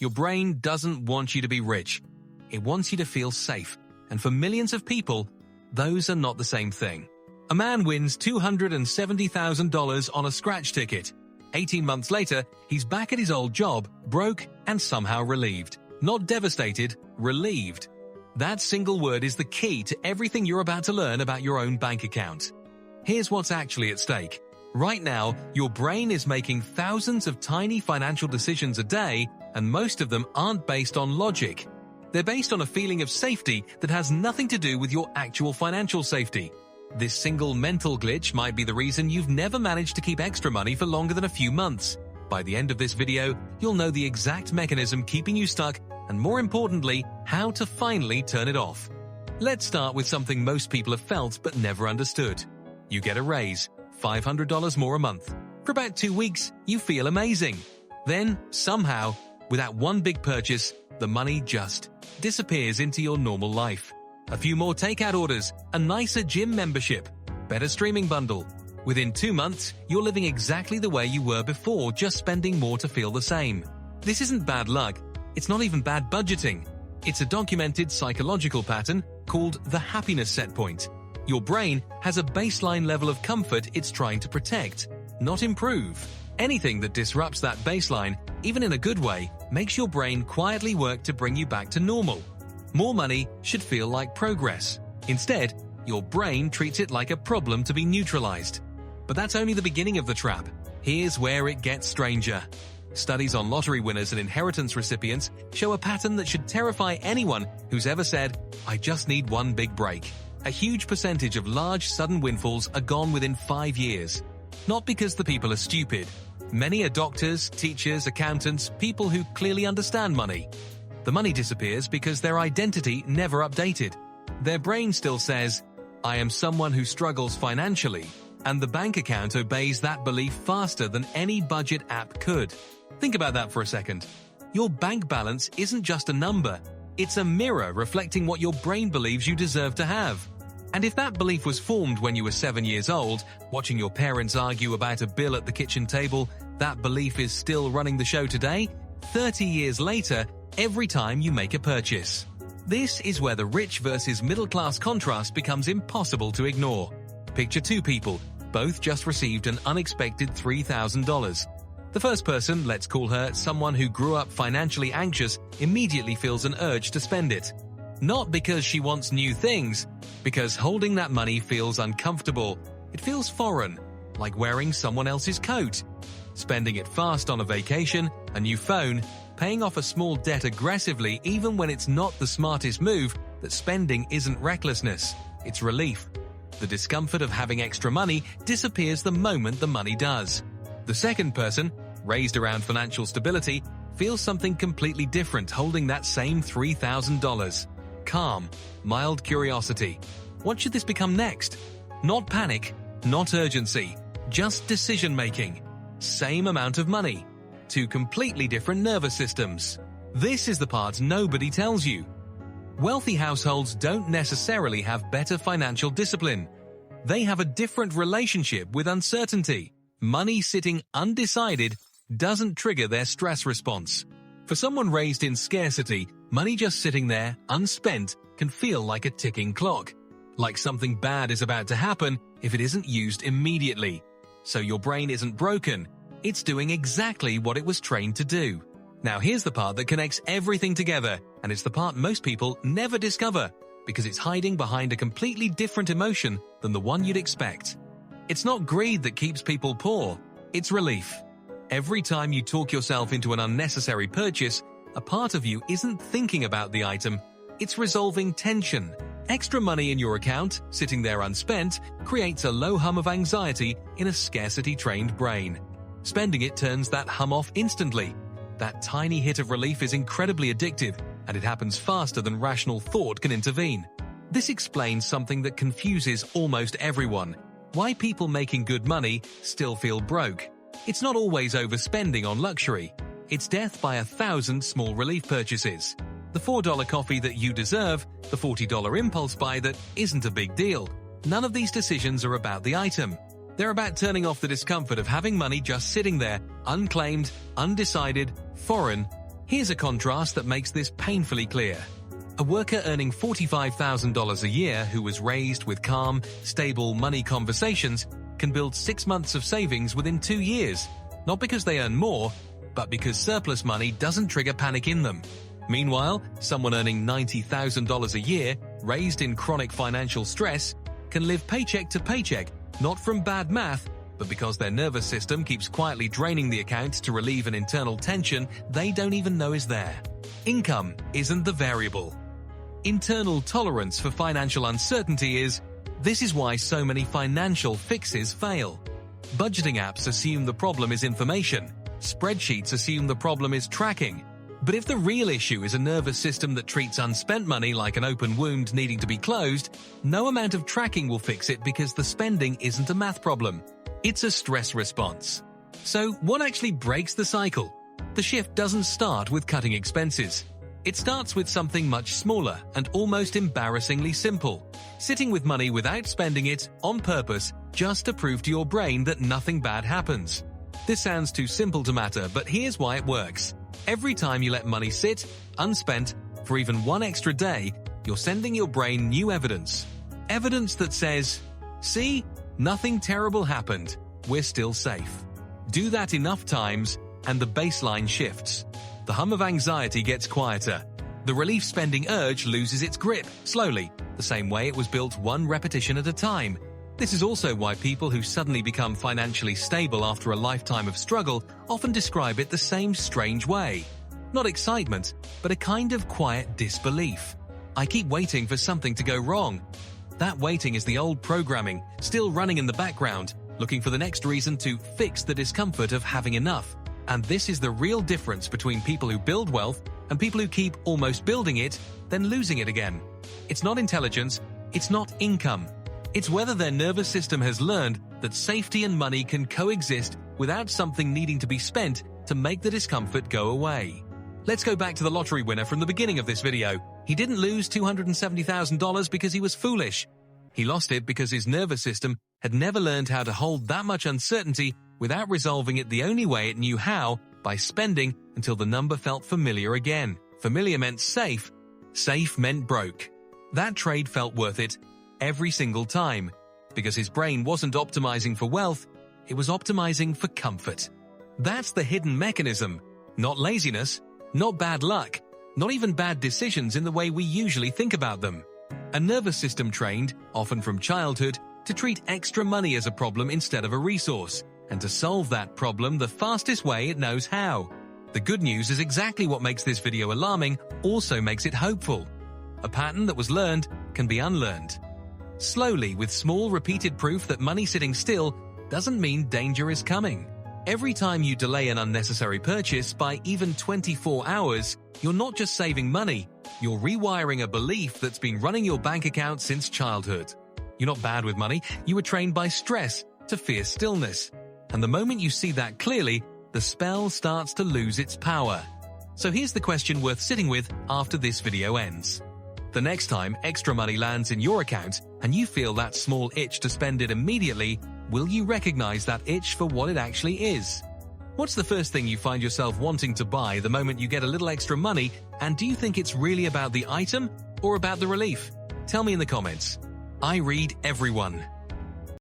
Your brain doesn't want you to be rich. It wants you to feel safe. And for millions of people, those are not the same thing. A man wins $270,000 on a scratch ticket. 18 months later, he's back at his old job, broke and somehow relieved. Not devastated, relieved. That single word is the key to everything you're about to learn about your own bank account. Here's what's actually at stake. Right now, your brain is making thousands of tiny financial decisions a day, and most of them aren't based on logic. They're based on a feeling of safety that has nothing to do with your actual financial safety. This single mental glitch might be the reason you've never managed to keep extra money for longer than a few months. By the end of this video, you'll know the exact mechanism keeping you stuck and, more importantly, how to finally turn it off. Let's start with something most people have felt but never understood. You get a raise, $500 more a month. For about 2 weeks, you feel amazing. Then, somehow, without one big purchase, the money just disappears into your normal life. A few more takeout orders, a nicer gym membership, better streaming bundle. Within 2 months, you're living exactly the way you were before, just spending more to feel the same. This isn't bad luck. It's not even bad budgeting. It's a documented psychological pattern called the happiness set point. Your brain has a baseline level of comfort it's trying to protect, not improve. Anything that disrupts that baseline, even in a good way, makes your brain quietly work to bring you back to normal. More money should feel like progress. Instead, your brain treats it like a problem to be neutralized. But that's only the beginning of the trap. Here's where it gets stranger. Studies on lottery winners and inheritance recipients show a pattern that should terrify anyone who's ever said, "I just need one big break." A huge percentage of large, sudden windfalls are gone within 5 years. Not because the people are stupid. Many are doctors, teachers, accountants, people who clearly understand money. The money disappears because their identity never updated. Their brain still says, "I am someone who struggles financially," and the bank account obeys that belief faster than any budget app could. Think about that for a second. Your bank balance isn't just a number. It's a mirror reflecting what your brain believes you deserve to have. And if that belief was formed when you were 7 years old, watching your parents argue about a bill at the kitchen table, that belief is still running the show today, 30 years later, every time you make a purchase. This is where the rich versus middle-class contrast becomes impossible to ignore. Picture two people, both just received an unexpected $3,000. The first person, let's call her someone who grew up financially anxious, immediately feels an urge to spend it. Not because she wants new things, because holding that money feels uncomfortable. It feels foreign, like wearing someone else's coat. Spending it fast on a vacation, a new phone, paying off a small debt aggressively even when it's not the smartest move, that spending isn't recklessness, it's relief. The discomfort of having extra money disappears the moment the money does. The second person, raised around financial stability, feels something completely different holding that same $3,000. Calm, mild curiosity. What should this become next? Not panic, not urgency, just decision-making. Same amount of money. Two completely different nervous systems. This is the part nobody tells you. Wealthy households don't necessarily have better financial discipline. They have a different relationship with uncertainty. Money sitting undecided doesn't trigger their stress response. For someone raised in scarcity, money just sitting there, unspent, can feel like a ticking clock. Like something bad is about to happen if it isn't used immediately. So your brain isn't broken. It's doing exactly what it was trained to do. Now here's the part that connects everything together, and it's the part most people never discover, because it's hiding behind a completely different emotion than the one you'd expect. It's not greed that keeps people poor, it's relief. Every time you talk yourself into an unnecessary purchase, a part of you isn't thinking about the item, it's resolving tension. Extra money in your account, sitting there unspent, creates a low hum of anxiety in a scarcity-trained brain. Spending it turns that hum off instantly. That tiny hit of relief is incredibly addictive, and it happens faster than rational thought can intervene. This explains something that confuses almost everyone. Why people making good money still feel broke. It's not always overspending on luxury. It's death by 1,000 small relief purchases. The $4 coffee that you deserve, the $40 impulse buy that isn't a big deal. None of these decisions are about the item. They're about turning off the discomfort of having money just sitting there, unclaimed, undecided, foreign, Here's a contrast that makes this painfully clear. A worker earning $45,000 a year who was raised with calm, stable money conversations can build 6 months of savings within 2 years, not because they earn more, but because surplus money doesn't trigger panic in them. Meanwhile, someone earning $90,000 a year, raised in chronic financial stress, can live paycheck to paycheck, not from bad math, but because their nervous system keeps quietly draining the account to relieve an internal tension they don't even know is there. Income isn't the variable. Internal tolerance for financial uncertainty is. This is why so many financial fixes fail. Budgeting apps assume the problem is information. Spreadsheets assume the problem is tracking. But if the real issue is a nervous system that treats unspent money like an open wound needing to be closed, no amount of tracking will fix it because the spending isn't a math problem. It's a stress response. So what actually breaks the cycle? The shift doesn't start with cutting expenses. It starts with something much smaller and almost embarrassingly simple. Sitting with money without spending it on purpose just to prove to your brain that nothing bad happens. This sounds too simple to matter, but here's why it works. Every time you let money sit, unspent, for even one extra day, you're sending your brain new evidence. Evidence that says, see, nothing terrible happened. We're still safe. Do that enough times, and the baseline shifts. The hum of anxiety gets quieter. The relief spending urge loses its grip, slowly, the same way it was built one repetition at a time. This is also why people who suddenly become financially stable after a lifetime of struggle often describe it the same strange way. Not excitement, but a kind of quiet disbelief. I keep waiting for something to go wrong. That waiting is the old programming, still running in the background, looking for the next reason to fix the discomfort of having enough. And this is the real difference between people who build wealth and people who keep almost building it, then losing it again. It's not intelligence, it's not income. It's whether their nervous system has learned that safety and money can coexist without something needing to be spent to make the discomfort go away. Let's go back to the lottery winner from the beginning of this video. He didn't lose $270,000 because he was foolish. He lost it because his nervous system had never learned how to hold that much uncertainty without resolving it the only way it knew how, by spending until the number felt familiar again. Familiar meant safe. Safe meant broke. That trade felt worth it every single time, because his brain wasn't optimizing for wealth, it was optimizing for comfort. That's the hidden mechanism, not laziness, not bad luck, not even bad decisions in the way we usually think about them. A nervous system trained, often from childhood, to treat extra money as a problem instead of a resource, and to solve that problem the fastest way it knows how. The good news is exactly what makes this video alarming, also makes it hopeful. A pattern that was learned can be unlearned. Slowly, with small repeated proof that money sitting still doesn't mean danger is coming. Every time you delay an unnecessary purchase by even 24 hours, you're not just saving money, you're rewiring a belief that's been running your bank account since childhood. You're not bad with money, you were trained by stress to fear stillness. And the moment you see that clearly, the spell starts to lose its power. So here's the question worth sitting with after this video ends. The next time extra money lands in your account and you feel that small itch to spend it immediately, will you recognize that itch for what it actually is? What's the first thing you find yourself wanting to buy the moment you get a little extra money, and do you think it's really about the item or about the relief? Tell me in the comments. I read everyone.